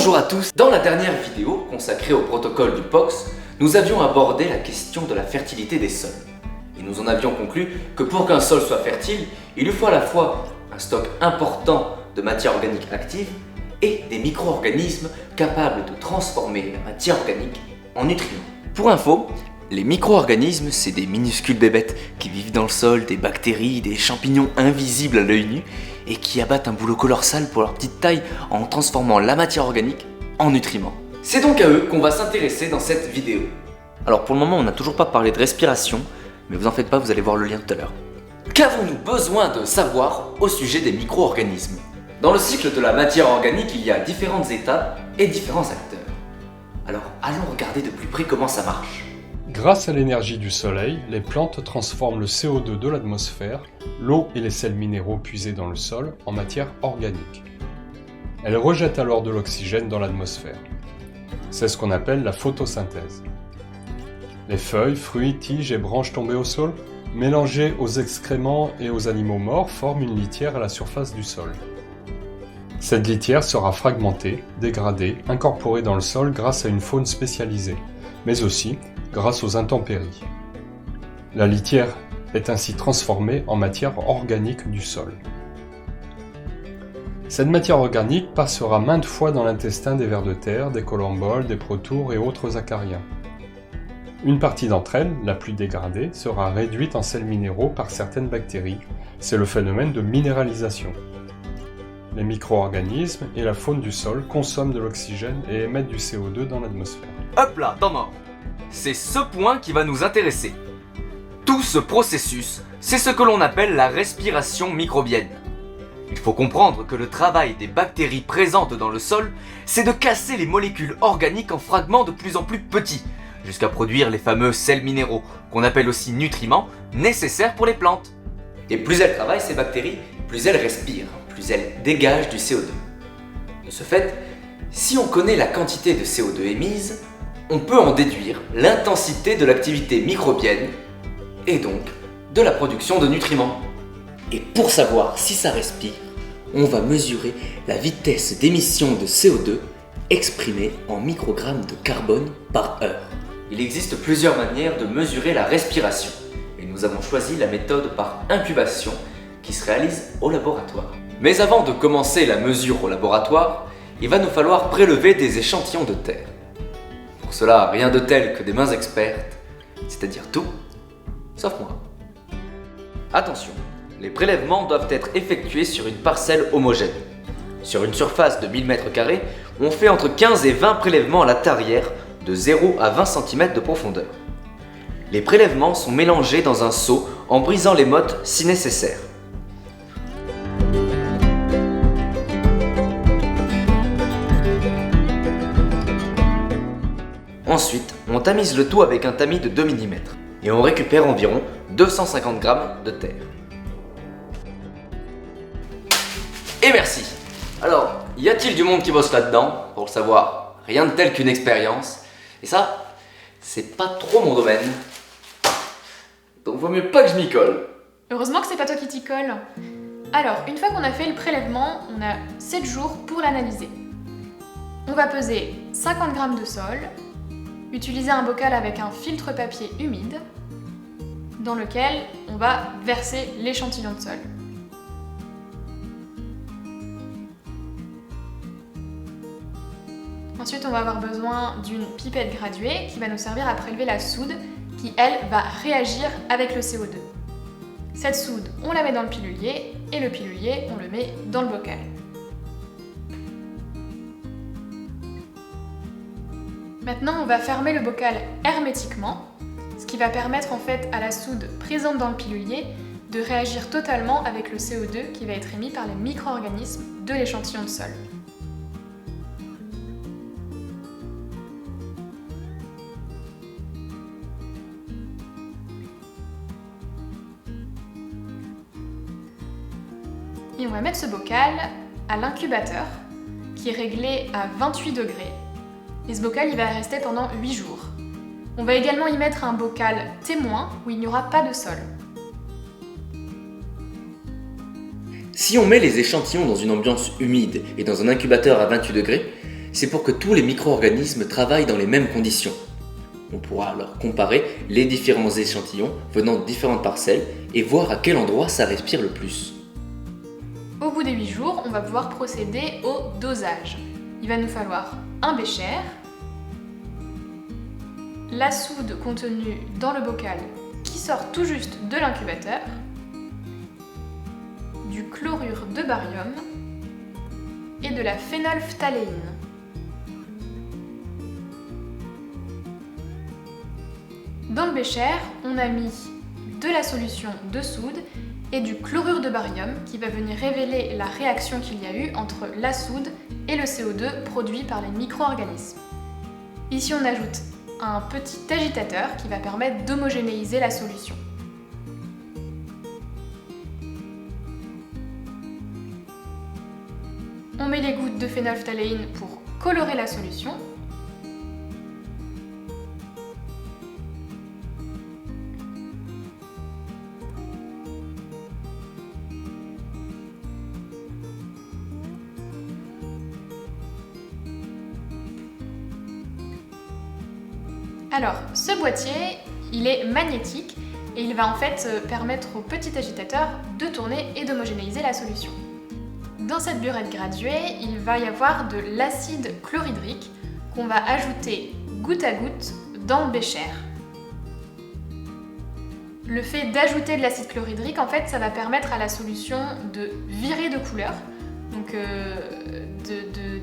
Bonjour à tous. Dans la dernière vidéo consacrée au protocole du POX, nous avions abordé la question de la fertilité des sols. Et nous en avions conclu que pour qu'un sol soit fertile, il lui faut à la fois un stock important de matière organique active et des micro-organismes capables de transformer la matière organique en nutriments. Pour info, les micro-organismes, c'est des minuscules bébêtes qui vivent dans le sol, des bactéries, des champignons invisibles à l'œil nu et qui abattent un boulot colossal pour leur petite taille en transformant la matière organique en nutriments. C'est donc à eux qu'on va s'intéresser dans cette vidéo. Alors pour le moment, on n'a toujours pas parlé de respiration, mais vous en faites pas, vous allez voir le lien tout à l'heure. Qu'avons-nous besoin de savoir au sujet des micro-organismes ? Dans le cycle de la matière organique, il y a différentes étapes et différents acteurs. Alors allons regarder de plus près comment ça marche. Grâce à l'énergie du soleil, les plantes transforment le CO2 de l'atmosphère, l'eau et les sels minéraux puisés dans le sol en matière organique. Elles rejettent alors de l'oxygène dans l'atmosphère. C'est ce qu'on appelle la photosynthèse. Les feuilles, fruits, tiges et branches tombées au sol, mélangées aux excréments et aux animaux morts, forment une litière à la surface du sol. Cette litière sera fragmentée, dégradée, incorporée dans le sol grâce à une faune spécialisée, mais aussi grâce aux intempéries. La litière est ainsi transformée en matière organique du sol. Cette matière organique passera maintes fois dans l'intestin des vers de terre, des colamboles, des protoures et autres acariens. Une partie d'entre elles, la plus dégradée, sera réduite en sels minéraux par certaines bactéries. C'est le phénomène de minéralisation. Les micro-organismes et la faune du sol consomment de l'oxygène et émettent du CO2 dans l'atmosphère. Hop là, temps mort. C'est ce point qui va nous intéresser. Tout ce processus, c'est ce que l'on appelle la respiration microbienne. Il faut comprendre que le travail des bactéries présentes dans le sol, c'est de casser les molécules organiques en fragments de plus en plus petits, jusqu'à produire les fameux sels minéraux, qu'on appelle aussi nutriments, nécessaires pour les plantes. Et plus elles travaillent, ces bactéries, plus elles respirent, plus elles dégagent du CO2. De ce fait, si on connaît la quantité de CO2 émise, on peut en déduire l'intensité de l'activité microbienne et donc de la production de nutriments. Et pour savoir si ça respire, on va mesurer la vitesse d'émission de CO2 exprimée en microgrammes de carbone par heure. Il existe plusieurs manières de mesurer la respiration et nous avons choisi la méthode par incubation qui se réalise au laboratoire. Mais avant de commencer la mesure au laboratoire, il va nous falloir prélever des échantillons de terre. Pour cela, rien de tel que des mains expertes, c'est-à-dire tout, sauf moi. Attention, les prélèvements doivent être effectués sur une parcelle homogène. Sur une surface de 1000 m², on fait entre 15 et 20 prélèvements à la tarière de 0 à 20 cm de profondeur. Les prélèvements sont mélangés dans un seau en brisant les mottes si nécessaire. Ensuite, on tamise le tout avec un tamis de 2 mm et on récupère environ 250 g de terre. Et merci. Alors, y a-t-il du monde qui bosse là-dedans? Pour le savoir, rien de tel qu'une expérience. Et ça, c'est pas trop mon domaine. Donc vaut mieux pas que je m'y colle. Heureusement que c'est pas toi qui t'y colle. Alors, une fois qu'on a fait le prélèvement, on a 7 jours pour l'analyser. On va peser 50 g de sol, utiliser un bocal avec un filtre papier humide dans lequel on va verser l'échantillon de sol. Ensuite, on va avoir besoin d'une pipette graduée qui va nous servir à prélever la soude qui, elle, va réagir avec le CO2. Cette soude, on la met dans le pilulier et le pilulier, on le met dans le bocal. Maintenant, on va fermer le bocal hermétiquement, ce qui va permettre en fait à la soude présente dans le pilulier de réagir totalement avec le CO2 qui va être émis par les micro-organismes de l'échantillon de sol. Et on va mettre ce bocal à l'incubateur qui est réglé à 28 degrés. Et ce bocal, il va rester pendant 8 jours. On va également y mettre un bocal témoin où il n'y aura pas de sol. Si on met les échantillons dans une ambiance humide et dans un incubateur à 28 degrés, C'est pour que tous les micro-organismes travaillent dans les mêmes conditions. On pourra alors comparer les différents échantillons venant de différentes parcelles et voir à quel endroit ça respire le plus. Au bout des 8 jours, on va pouvoir procéder au dosage. Il va nous falloir un bécher, la soude contenue dans le bocal qui sort tout juste de l'incubateur, du chlorure de barium et de la phénolphtaléine. Dans le bécher, on a mis de la solution de soude et du chlorure de barium qui va venir révéler la réaction qu'il y a eu entre la soude et le CO2 produit par les micro-organismes. Ici, on ajoute un petit agitateur qui va permettre d'homogénéiser la solution. On met les gouttes de phénolphtaléine pour colorer la solution. Alors, ce boîtier, il est magnétique et il va en fait permettre au petit agitateur de tourner et d'homogénéiser la solution. Dans cette burette graduée, il va y avoir de l'acide chlorhydrique qu'on va ajouter goutte à goutte dans le bécher. Le fait d'ajouter de l'acide chlorhydrique, en fait, ça va permettre à la solution de virer de couleur, donc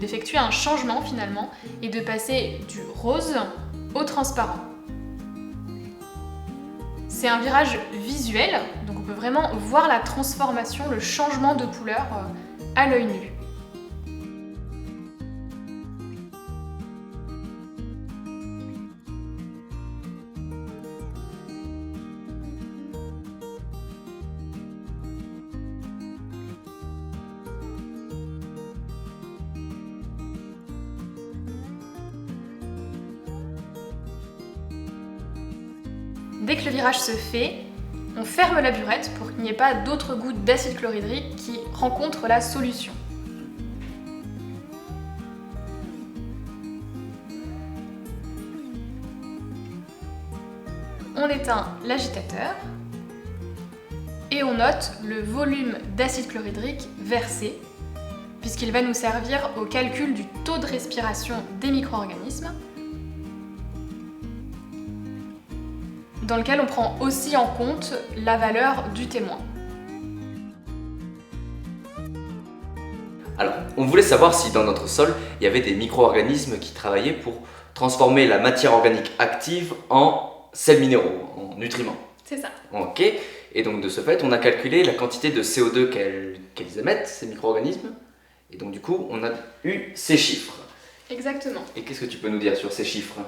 d'effectuer un changement finalement et de passer du rose au transparent. C'est un virage visuel, donc on peut vraiment voir la transformation, le changement de couleur à l'œil nu. Dès que le virage se fait, on ferme la burette pour qu'il n'y ait pas d'autres gouttes d'acide chlorhydrique qui rencontrent la solution. On éteint l'agitateur et on note le volume d'acide chlorhydrique versé, puisqu'il va nous servir au calcul du taux de respiration des micro-organismes, dans lequel on prend aussi en compte la valeur du témoin. Alors, on voulait savoir si dans notre sol, il y avait des micro-organismes qui travaillaient pour transformer la matière organique active en sels minéraux, en nutriments. C'est ça. Ok, et donc de ce fait, on a calculé la quantité de CO2 qu'elles émettent, ces micro-organismes, et donc du coup, on a eu ces chiffres. Exactement. Et qu'est-ce que tu peux nous dire sur ces chiffres ?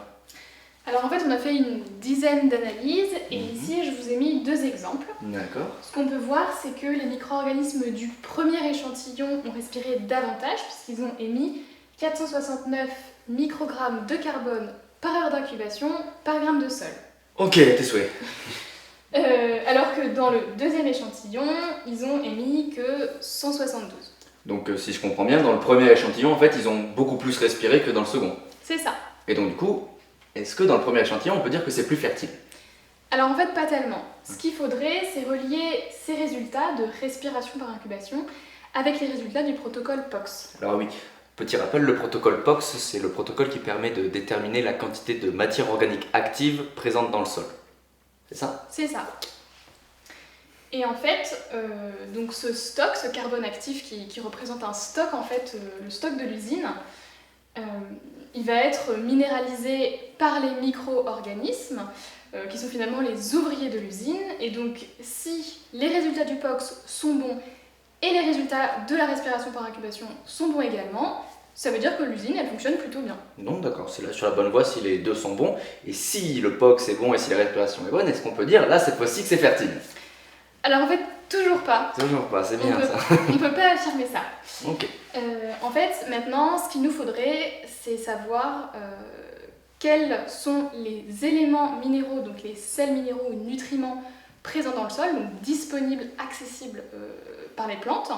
Alors en fait, on a fait une dizaine d'analyses et ici, je vous ai mis 2 exemples. D'accord. Ce qu'on peut voir, c'est que les micro-organismes du premier échantillon ont respiré davantage puisqu'ils ont émis 469 microgrammes de carbone par heure d'incubation par gramme de sol. Ok, tes souhaits. Alors que dans le deuxième échantillon, ils ont émis que 172. Donc si je comprends bien, dans le premier échantillon, en fait, ils ont beaucoup plus respiré que dans le second. C'est ça. Et donc du coup, est-ce que dans le premier échantillon, on peut dire que c'est plus fertile ? Alors en fait, pas tellement. Ce qu'il faudrait, c'est relier ces résultats de respiration par incubation avec les résultats du protocole POX. Alors oui, petit rappel, le protocole POX, c'est le protocole qui permet de déterminer la quantité de matière organique active présente dans le sol. C'est ça ? C'est ça. Et en fait, donc ce stock, ce carbone actif qui représente un stock, en fait, le stock de l'usine, il va être minéralisé par les micro-organismes, qui sont finalement les ouvriers de l'usine. Et donc, si les résultats du POX sont bons et les résultats de la respiration par incubation sont bons également, ça veut dire que l'usine, elle fonctionne plutôt bien. Non, d'accord, c'est là sur la bonne voie si les deux sont bons. Et si le POX est bon et si la respiration est bonne, est-ce qu'on peut dire là, cette fois-ci, que c'est fertile ? Alors en fait, toujours pas. Toujours pas, c'est bien ça. On peut pas affirmer ça. Ok. En fait, maintenant, ce qu'il nous faudrait, c'est savoir quels sont les éléments minéraux, donc les sels minéraux ou nutriments présents dans le sol, donc disponibles, accessibles par les plantes,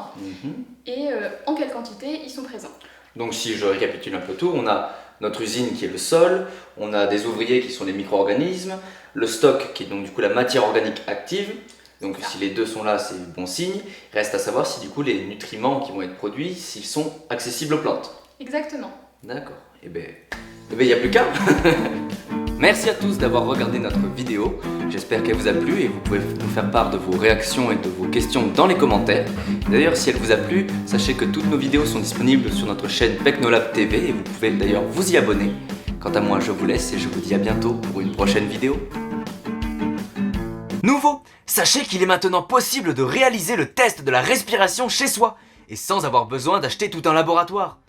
et en quelle quantité ils sont présents. Donc si je récapitule un peu tout, on a notre usine qui est le sol, on a des ouvriers qui sont les micro-organismes, le stock qui est donc du coup la matière organique active. Donc si les deux sont là, c'est bon signe. Il reste à savoir si du coup les nutriments qui vont être produits, s'ils sont accessibles aux plantes. Exactement. D'accord. Eh ben, il n'y a plus qu'à. Merci à tous d'avoir regardé notre vidéo. J'espère qu'elle vous a plu et vous pouvez nous faire part de vos réactions et de vos questions dans les commentaires. D'ailleurs, si elle vous a plu, sachez que toutes nos vidéos sont disponibles sur notre chaîne Pecnolab TV et vous pouvez d'ailleurs vous y abonner. Quant à moi, je vous laisse et je vous dis à bientôt pour une prochaine vidéo. Nouveau, sachez qu'il est maintenant possible de réaliser le test de la respiration chez soi et sans avoir besoin d'acheter tout un laboratoire.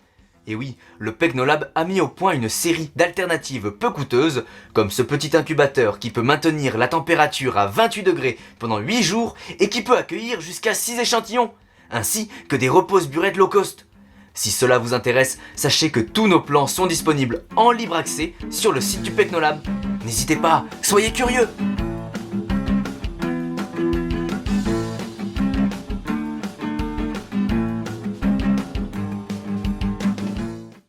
Et oui, le Pecnolab a mis au point une série d'alternatives peu coûteuses, comme ce petit incubateur qui peut maintenir la température à 28 degrés pendant 8 jours et qui peut accueillir jusqu'à 6 échantillons, ainsi que des repose-burettes low cost. Si cela vous intéresse, sachez que tous nos plans sont disponibles en libre accès sur le site du Pecnolab. N'hésitez pas, soyez curieux!